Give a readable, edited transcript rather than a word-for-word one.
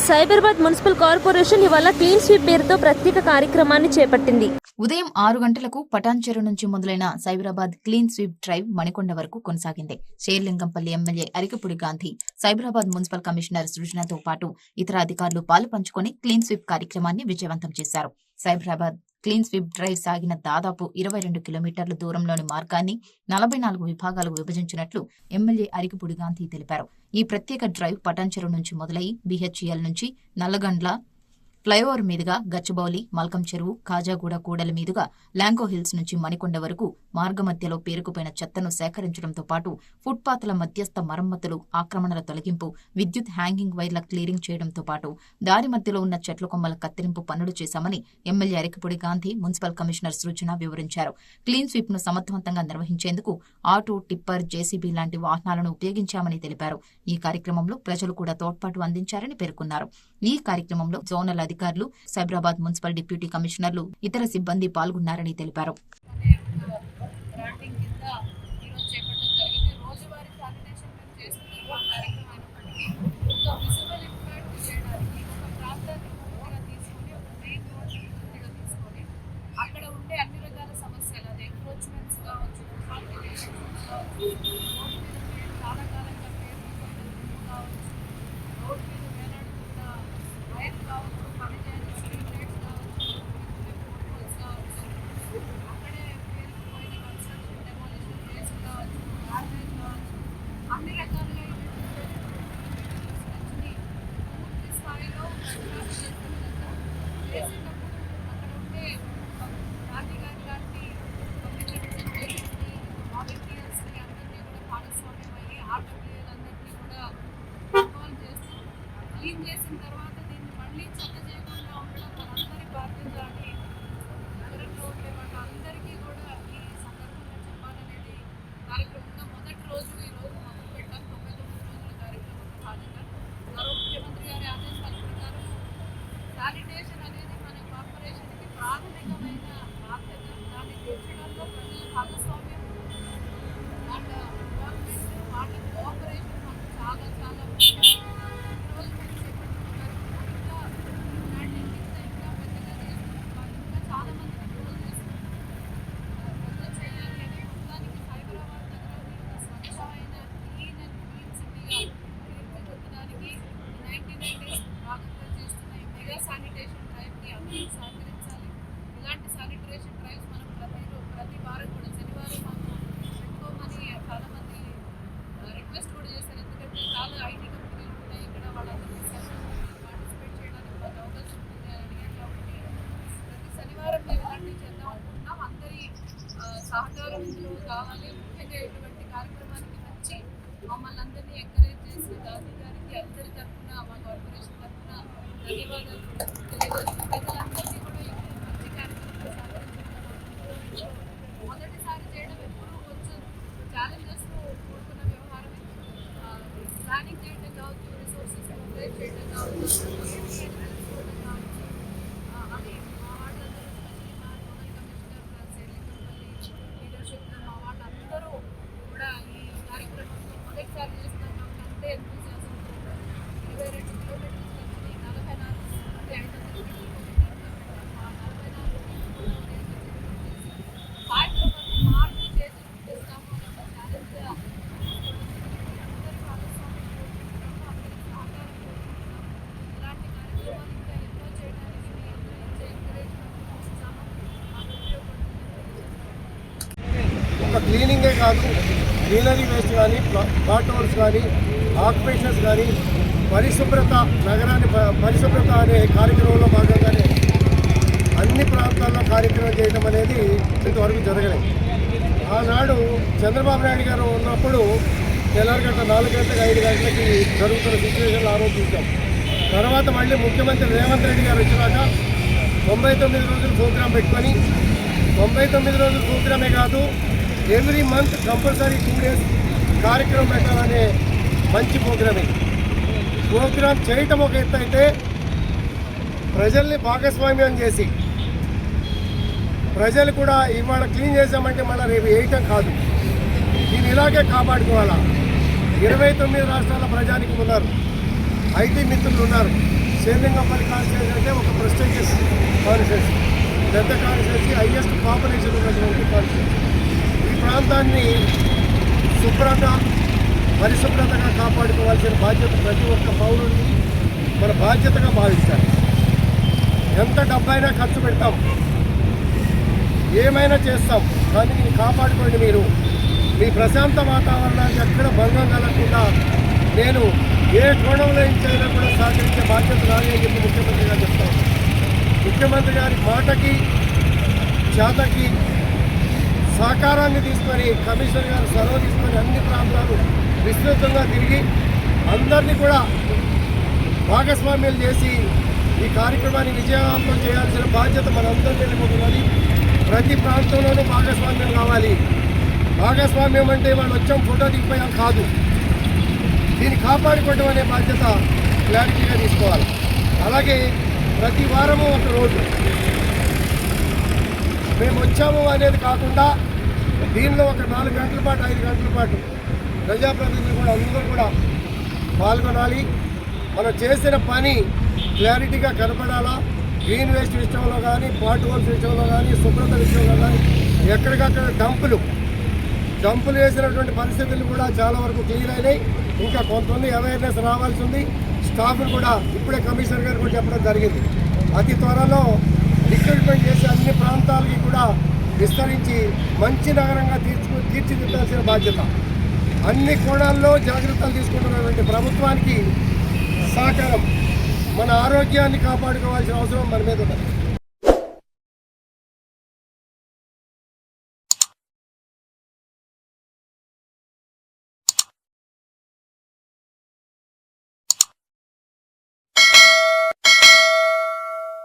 Cyberabad municipal corporation ఇవాళ clean sweep పేరుతో ప్రత్యేక కార్యక్రమాన్ని చేపట్టింది. ఉదయం 6 గంటలకు పటాన్చెరు నుంచి మొదలైన Cyberabad clean sweep drive Manikonda వరకు కొనసాగింది. Serilingampally MLA Arikapudi Gandhi, Cyberabad municipal commissioner సృజనతో పాటు ఇతర అధికారులు పాలు పంచుకొని క్లీన్ స్వీప్ కార్యక్రమాన్ని విజయవంతం చేశారు. సైబరాబాద్ క్లీన్ స్వీప్ డ్రైవ్ సాగిన దాదాపు 22 కిలోమీటర్ల దూరంలోని మార్గాన్ని 44 విభాగాలకు విభజించినట్లు ఎమ్మెల్యే అరికపూడి గాంధీ తెలిపారు. ఈ ప్రత్యేక డ్రైవ్ పటాన్చెరు నుంచి మొదలై BHEL నుంచి నల్లగండ్ల ఫ్లైఓవర్ మీదుగా గచ్చిబౌలి, మల్కం చెరువు, కాజాగూడ కూడలి మీదుగా లాంకో హిల్స్ నుంచి మణికొండ వరకు మార్గమధ్యలో పేరుకుపోయిన చెత్తను సేకరించడంతో పాటు ఫుట్పాత్ల మధ్యస్థ మరమ్మతులు, ఆక్రమణల తొలగింపు, విద్యుత్ హ్యాంగింగ్ వైర్ల క్లియరింగ్ చేయడంతో పాటు దారి మధ్యలో ఉన్న చెట్ల కొమ్మల కత్తిరింపు పనులు చేశామని MLA Arikapudi Gandhi, municipal commissioner Srujana వివరించారు. క్లీన్ స్వీప్ ను సమర్థవంతంగా నిర్వహించేందుకు ఆటో, టిప్పర్, JCB లాంటి వాహనాలను ఉపయోగించామని తెలిపారు. ఈ కార్యక్రమంలో ప్రజలు కూడా తోడ్పాటు అందించారని పేర్కొన్నారు. ఈ కార్యక్రమంలో జోనల్ అధికారులు, సైబరాబాద్ మున్సిపల్ డిప్యూటీ కమిషనర్లు, ఇతర సిబ్బంది పాల్గొన్నారని తెలిపారు. అక్కడ ఉండే అన్ని రకాల సమస్యలు, అది ఎంక్రోచ్మెంట్స్ కావచ్చు, చాలా కాలంగా కావచ్చు, రోడ్ మీద వేలాడుతున్న వైర్ కావచ్చు, పనిచేయని స్ట్రీట్ లైట్స్ కావచ్చు, కావచ్చు, అక్కడే పేరుకుపోయిన కన్స్ట్రక్షన్ డెమోలిషన్ ప్లేస్ కావచ్చు, గార్డెన్ కావచ్చు, అన్ని రకాలుగా పూర్తి స్థాయిలో చేసినప్పుడు అక్కడ ఉండే గాంధీ గారి లాంటి వాలంటీర్స్ని అందరినీ కూడా భాగస్వామ్యం అయ్యి ఆర్డబ్ల్యూలందరినీ కూడా ఇన్వాల్వ్ చేస్తూ క్లీన్ చేసిన తర్వాత దీన్ని మళ్ళీ చెత్త చేయకుండా ఉండడం మనందరి బాధ్యత అని నగరంలో ఉండే వాళ్ళందరికీ కూడా ఈ సందర్భంగా చెప్పాలనేది కార్యక్రమంగా మొదటి రోజు ఈరోజు మొదలు పెట్టాం. 99 రోజుల కార్యక్రమంలో భాగంగా గౌరవ ముఖ్యమంత్రి గారి ఆదేశాల ప్రకారం శానిటేషన్ అనేది మన కార్పొరేషన్కి ప్రాథమికమైన బాధ్యత. దాన్ని తీర్చడంలో ప్రజల భాగస్వామ్యం, వాళ్ళ ఇన్వాల్వ్మెంట్, వాళ్ళ కోఆపరేషన్ మనకు చాలా చాలా ముఖ్యం. ఈరోజు మనం చేపట్టుకున్నారు ఇంకా ఇలాంటి ఇంకా పెద్దగా చేస్తున్నారు, ఇంకా చాలా మంది కంట్రోల్ చేస్తున్నారు, పెద్ద చేయాలి అని మొత్తానికి సైబరాబాద్ నగరాన్ని ఒక స్వచ్ఛమైన క్లీన్ అండ్ క్లీన్ సిటీగా తీర్చిదిద్దడానికి 99 days భాగంగా చేస్తున్న ఈ మెగా శానిటేషన్ డ్రైవ్కి అందరూ సహకరించాలి. ఇలాంటి శానిటేషన్ డ్రైవ్స్ మనం ప్రతి వారం కూడా శనివారం మాకు పెట్టుకోమని చాలామంది రిక్వెస్ట్ కూడా చేశారు. ఎందుకంటే చాలా IT కంపెనీలు ఉన్నాయి ఇక్కడ, వాళ్ళందరికీ పార్టిసిపేట్ చేయడానికి మాకు అవకాశం ఉంటుంది అని అడిగారు. కాబట్టి ప్రతి శనివారం మేము ఇలాంటివి చేద్దాం అనుకుంటున్నాం. అందరి సహకారం ఇందులో కావాలి. ముఖ్యంగా ఇటువంటి కార్యక్రమానికి వచ్చి మమ్మల్ని అందరినీ ఎంకరేజ్ చేసి గాంధీ గారికి అందరి తరఫున, మా కార్పొరేషన్ తరఫున ధన్యవాదాలు ప్రజలందరినీ కూడా ఈ మంచి కార్యక్రమంలో సహకరించడం మొదటిసారి చేయడం ఎప్పుడూ కొంచెం ఛాలెంజెస్తో కూడుకున్న వ్యవహారమే. ప్లానింగ్ చేయడం కావచ్చు, రిసోర్సెస్ మొబైల్ చేయడం కావచ్చు, తెలుసుకోవడం కావచ్చు, అది మా వాళ్ళందరూ మా జోనల్ కమిషనర్ షేర్లింగంపల్లి లీడర్షిప్లో మా వాళ్ళందరూ కూడా ఈ కార్యక్రమంలో మొదటిసారి చేస్తున్నాం కాబట్టి అంతే ఎంతూజియాజంతో 22 కిలోమీటర్లు వచ్చింది, 44 అంటే 500 కిలోమీటర్లు ఆ 44 కార్యక్రమాన్ని మార్పు చేసి చూపిస్తాము అనే ఒక ఛాలెంజ్గా అందరి భాగస్వామ్యం కోరుకుంటున్నాము, అందరి సహకారం కోరుకుంటున్నాము. ఇలాంటి కార్యక్రమాలు ఇంకా ఎన్నో చేయడానికి మీ అందరూ ఇచ్చే ఎంకరేజ్మెంట్ చూస్తాము, మాకు ఉపయోగపడుతుంది. ఒక క్లీనింగే కాదు, గ్రీనరీ వేస్ట్ కానీ, ప్లాట్ హోల్స్ కానీ, ఆక్యుపేషన్స్ కానీ, పరిశుభ్రత, నగరాన్ని పరిశుభ్రత అనే కార్యక్రమంలో భాగంగానే అన్ని ప్రాంతాల్లో కార్యక్రమం చేయడం అనేది ఇంతవరకు జరగలేదు. ఆనాడు చంద్రబాబు నాయుడు గారు ఉన్నప్పుడు తెల్లారిగంట 4 గంటలకు 5 గంటలకి జరుగుతున్న సిచ్యువేషన్లు ఆరోపించాం. తర్వాత మళ్ళీ ముఖ్యమంత్రి రేవంత్ రెడ్డి గారు వచ్చినాక 99 రోజులు ప్రోగ్రాం పెట్టుకొని, 99 రోజుల ప్రోగ్రామే కాదు, ఎవ్రీ మంత్ కంపల్సరీ 2 days కార్యక్రమం పెట్టాలనే మంచి ప్రోగ్రామే. ప్రోగ్రాం చేయటం ఒక ఎత్తు అయితే, ప్రజల్ని భాగస్వామ్యం చేసి ప్రజలు కూడా ఇవాళ క్లీన్ చేసామంటే మళ్ళీ రేపు వేయటం కాదు, దీన్ని ఇలాగే కాపాడుకోవాలా. 29 రాష్ట్రాల ప్రజానికి ఉన్నారు, IT మిత్రులు ఉన్నారు, షేర్లింగంపల్లి కాన్స్టిట్యూన్సీ అంటే ఒక ప్రెస్టీజియస్ కాన్స్టిట్యూన్సీ, పెద్ద కాన్స్టిట్యూన్సీ, హైయెస్ట్ పాపులేషన్ ఉన్నటువంటి కాన్స్టిట్యూన్సీ. ఈ ప్రాంతాన్ని పరిశుభ్రతగా కాపాడుకోవాల్సిన బాధ్యత ప్రతి ఒక్క పౌరుడికి మన బాధ్యతగా భావిస్తారు. ఎంత డబ్బైనా ఖర్చు పెడతాం, ఏమైనా చేస్తాం, కానీ దీన్ని కాపాడుకోండి. మీరు మీ ప్రశాంత వాతావరణానికి ఎక్కడ భంగం కలగకుండా నేను ఏ కోణంలో ఇచ్చైనా కూడా సహకరించే బాధ్యత రాని అని చెప్పి ముఖ్యమంత్రి గారు చెప్తాను. ముఖ్యమంత్రి గారి మాటకి చేతకి సహకారాన్ని తీసుకొని కమిషనర్ గారు చొరవ తీసుకొని అన్ని ప్రాంతాలు విస్తృతంగా తిరిగి అందరినీ కూడా భాగస్వామ్యాలు చేసి ఈ కార్యక్రమాన్ని విజయవంతం చేయాల్సిన బాధ్యత మనందరి మీద ఉన్నది. ప్రతి ప్రాంతంలోనూ భాగస్వామ్యం కావాలి. భాగస్వామ్యం అంటే వాళ్ళు వచ్చాం ఫోటో దిగిపోయాం కాదు, దీన్ని కాపాడుకోవడం అనే బాధ్యత క్లారిటీగా తీసుకోవాలి. అలాగే ప్రతి వారము ఒక రోజు మేము వచ్చాము అనేది కాకుండా దీనిలో ఒక 4 గంటల పాటు 5 గంటల పాటు ప్రజాప్రతినిధులు కూడా అందరూ కూడా పాల్గొనాలి. మనం చేసిన పని క్లారిటీగా కనపడాలా. గ్రీన్ వేస్ట్ విషయంలో కానీ, పాట్ హోల్స్ విషయంలో కానీ, శుభ్రత విషయంలో కానీ ఎక్కడికక్కడ డంపులు వేసినటువంటి పరిస్థితులు కూడా చాలా వరకు క్లియర్ అయినాయి. ఇంకా కొంతమంది అవేర్నెస్ రావాల్సి ఉంది. స్టాఫ్ను కూడా ఇప్పుడే కమిషనర్ గారు కూడా చెప్పడం జరిగింది. అతి త్వరలో రిక్రూట్మెంట్ చేసి అన్ని ప్రాంతాలకి కూడా విస్తరించి మంచి నగరంగా తీర్చిదిద్దాల్సిన బాధ్యత. అన్ని కోణాల్లో జాగ్రత్తలు తీసుకుంటున్నటువంటి ప్రభుత్వానికి సహకారం, మన ఆరోగ్యాన్ని కాపాడుకోవాల్సిన అవసరం మన మీద ఉన్నది.